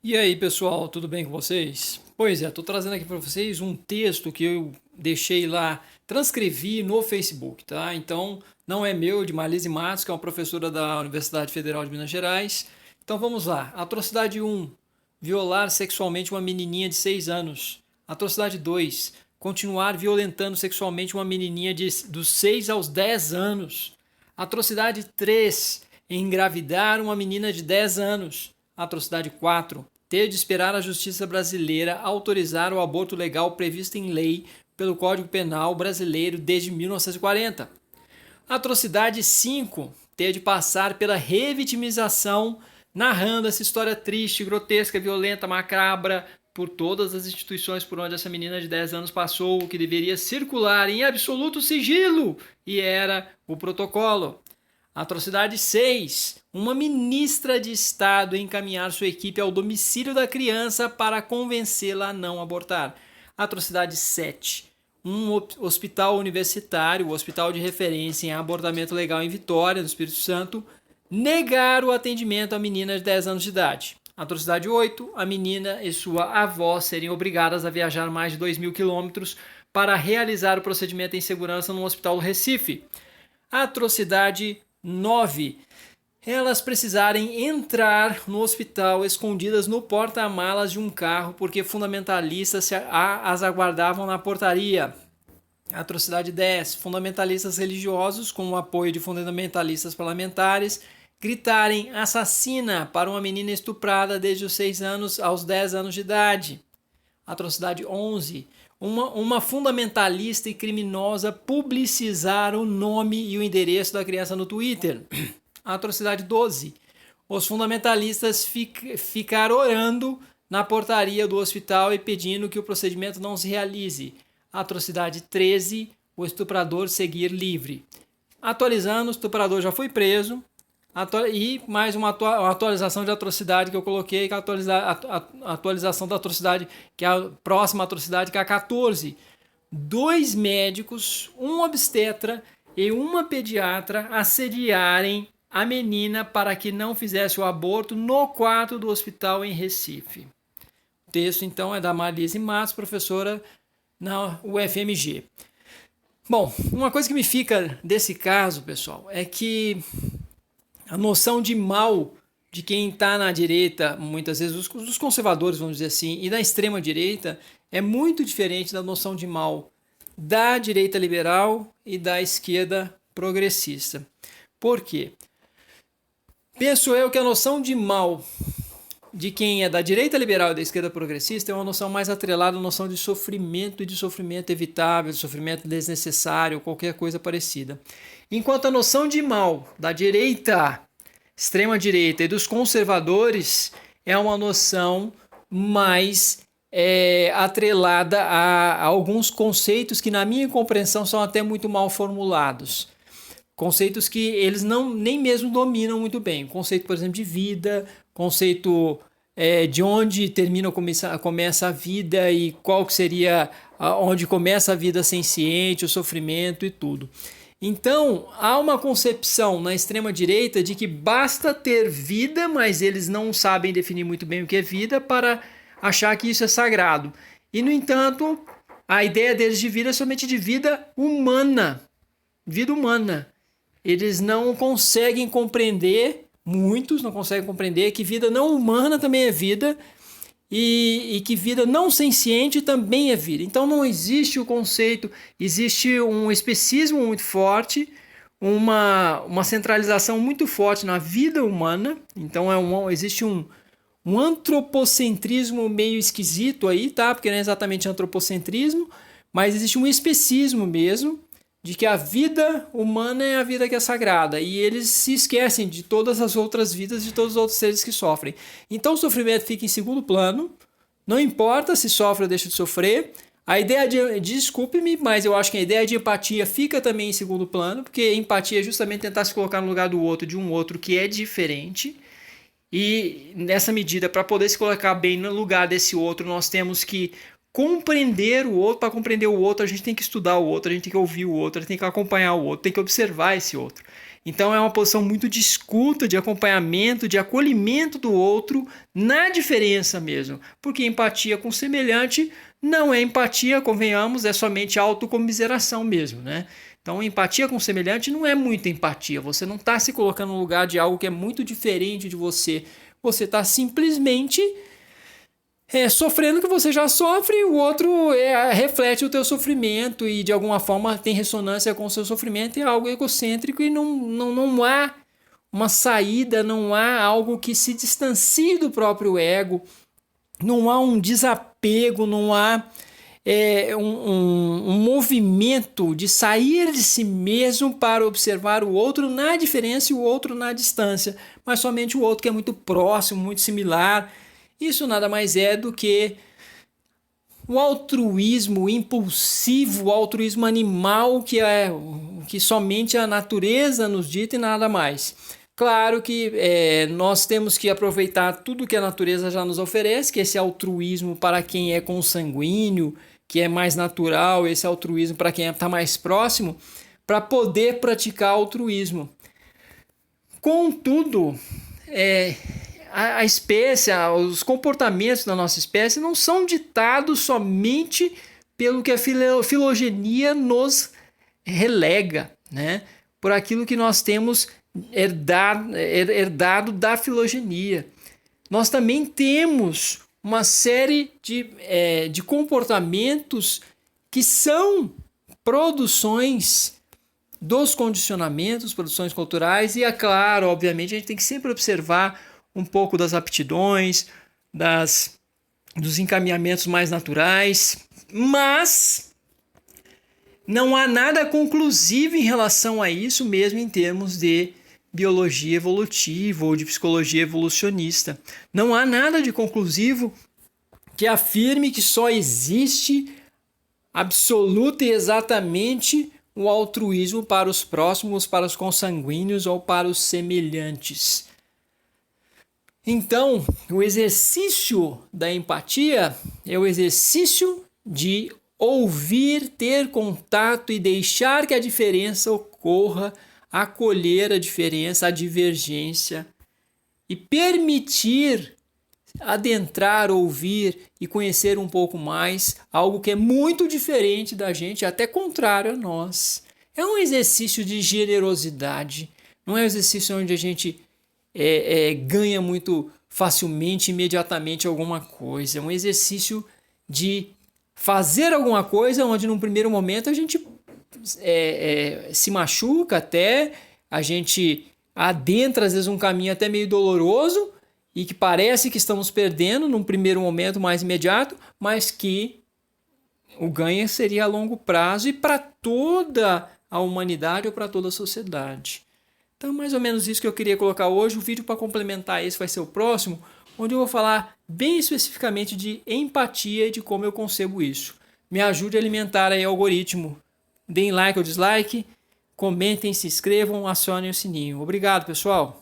E aí, pessoal, tudo bem com vocês? Pois é, estou trazendo aqui para vocês um texto que eu deixei lá, transcrevi no Facebook, tá? Então, não é meu, é de Marlise Matos, que é uma professora da Universidade Federal de Minas Gerais. Então, vamos lá. Atrocidade um: violar sexualmente uma menininha de 6 anos. Atrocidade 2: continuar violentando sexualmente uma menininha dos 6 aos 10 anos. Atrocidade 3: engravidar uma menina de 10 anos. Atrocidade 4: ter de esperar a justiça brasileira autorizar o aborto legal previsto em lei pelo Código Penal brasileiro desde 1940. Atrocidade 5: ter de passar pela revitimização narrando essa história triste, grotesca, violenta, macabra por todas as instituições por onde essa menina de 10 anos passou, que deveria circular em absoluto sigilo, e era o protocolo. Atrocidade 6: uma ministra de Estado encaminhar sua equipe ao domicílio da criança para convencê-la a não abortar. Atrocidade 7: um hospital universitário, o hospital de referência em abortamento legal em Vitória, no Espírito Santo, negar o atendimento à menina de 10 anos de idade. Atrocidade 8: a menina e sua avó serem obrigadas a viajar mais de 2.000 quilômetros para realizar o procedimento em segurança no hospital do Recife. Atrocidade 9: elas precisarem entrar no hospital escondidas no porta-malas de um carro porque fundamentalistas as aguardavam na portaria. Atrocidade 10: fundamentalistas religiosos, com o apoio de fundamentalistas parlamentares, gritarem assassina para uma menina estuprada desde os 6 anos aos 10 anos de idade. Atrocidade 11: uma fundamentalista e criminosa publicizar o nome e o endereço da criança no Twitter. Atrocidade 12: os fundamentalistas ficar orando na portaria do hospital e pedindo que o procedimento não se realize. Atrocidade 13: o estuprador seguir livre. Atualizando, o estuprador já foi preso. E mais uma atualização de atrocidade que eu coloquei, que é a atualização da atrocidade, que é a próxima atrocidade, que é a 14. Dois médicos, um obstetra e uma pediatra assediarem a menina para que não fizesse o aborto no quarto do hospital em Recife. O texto, então, é da Marlise Matos, professora na UFMG. Bom, uma coisa que me fica desse caso, pessoal, é que a noção de mal de quem está na direita, muitas vezes os conservadores, vamos dizer assim, e da extrema direita, é muito diferente da noção de mal da direita liberal e da esquerda progressista. Por quê? Penso eu que a noção de mal de quem é da direita liberal e da esquerda progressista é uma noção mais atrelada à noção de sofrimento e de sofrimento evitável, de sofrimento desnecessário, qualquer coisa parecida. Enquanto a noção de mal da direita, extrema direita e dos conservadores é uma noção mais atrelada a alguns conceitos que, na minha compreensão, são até muito mal formulados. Conceitos que eles não nem mesmo dominam muito bem. Conceito, por exemplo, de vida, conceito de onde termina começa a vida e qual que seria onde começa a vida senciente, o sofrimento e tudo. Então, há uma concepção na extrema-direita de que basta ter vida, mas eles não sabem definir muito bem o que é vida para achar que isso é sagrado. E, no entanto, a ideia deles de vida é somente de vida humana. Vida humana. Eles não conseguem compreender, muitos não conseguem compreender que vida não humana também é vida e que vida não senciente também é vida. Então não existe o conceito, existe um especismo muito forte, uma centralização muito forte na vida humana. Então existe um antropocentrismo meio esquisito aí, tá? Porque não é exatamente antropocentrismo, mas existe um especismo mesmo de que a vida humana é a vida que é sagrada, e eles se esquecem de todas as outras vidas, de todos os outros seres que sofrem. Então o sofrimento fica em segundo plano, não importa se sofre ou deixa de sofrer. A ideia desculpe-me, mas eu acho que a ideia de empatia fica também em segundo plano, porque empatia é justamente tentar se colocar no lugar do outro, de um outro que é diferente. E nessa medida, para poder se colocar bem no lugar desse outro, nós temos que compreender o outro. Para compreender o outro, a gente tem que estudar o outro, a gente tem que ouvir o outro, a gente tem que acompanhar o outro, tem que observar esse outro. Então é uma posição muito de escuta, de acompanhamento, de acolhimento do outro na diferença mesmo. Porque empatia com o semelhante não é empatia, convenhamos, é somente autocomiseração mesmo, né? Então empatia com o semelhante não é muita empatia. Você não está se colocando no lugar de algo que é muito diferente de você. Você está simplesmente sofrendo o que você já sofre, e o outro reflete o teu sofrimento e de alguma forma tem ressonância com o seu sofrimento, e é algo egocêntrico, e não há uma saída, não há algo que se distancie do próprio ego, não há um desapego, não há um movimento de sair de si mesmo para observar o outro na diferença e o outro na distância, mas somente o outro que é muito próximo, muito similar. Isso nada mais é do que o altruísmo impulsivo, o altruísmo animal, que somente a natureza nos dita e nada mais. Claro que nós temos que aproveitar tudo que a natureza já nos oferece, que esse altruísmo para quem é consanguíneo, que é mais natural, esse altruísmo para quem está mais próximo, para poder praticar altruísmo. Contudo, a espécie, os comportamentos da nossa espécie não são ditados somente pelo que a filogenia nos relega, né? Por aquilo que nós temos herdado da filogenia. Nós também temos uma série de comportamentos que são produções dos condicionamentos, produções culturais, e é claro, obviamente, a gente tem que sempre observar um pouco das aptidões, dos encaminhamentos mais naturais, mas não há nada conclusivo em relação a isso mesmo em termos de biologia evolutiva ou de psicologia evolucionista. Não há nada de conclusivo que afirme que só existe absoluta e exatamente o altruísmo para os próximos, para os consanguíneos ou para os semelhantes. Então, o exercício da empatia é o exercício de ouvir, ter contato e deixar que a diferença ocorra, acolher a diferença, a divergência e permitir adentrar, ouvir e conhecer um pouco mais algo que é muito diferente da gente, até contrário a nós. É um exercício de generosidade, não é um exercício onde a gente ganha muito facilmente, imediatamente alguma coisa. É um exercício de fazer alguma coisa onde num primeiro momento a gente se machuca até, a gente adentra às vezes um caminho até meio doloroso e que parece que estamos perdendo num primeiro momento mais imediato, mas que o ganho seria a longo prazo e para toda a humanidade ou para toda a sociedade. Então, mais ou menos isso que eu queria colocar hoje. O vídeo para complementar esse vai ser o próximo, onde eu vou falar bem especificamente de empatia e de como eu concebo isso. Me ajude a alimentar aí o algoritmo. Deem like ou dislike, comentem, se inscrevam, acionem o sininho. Obrigado, pessoal!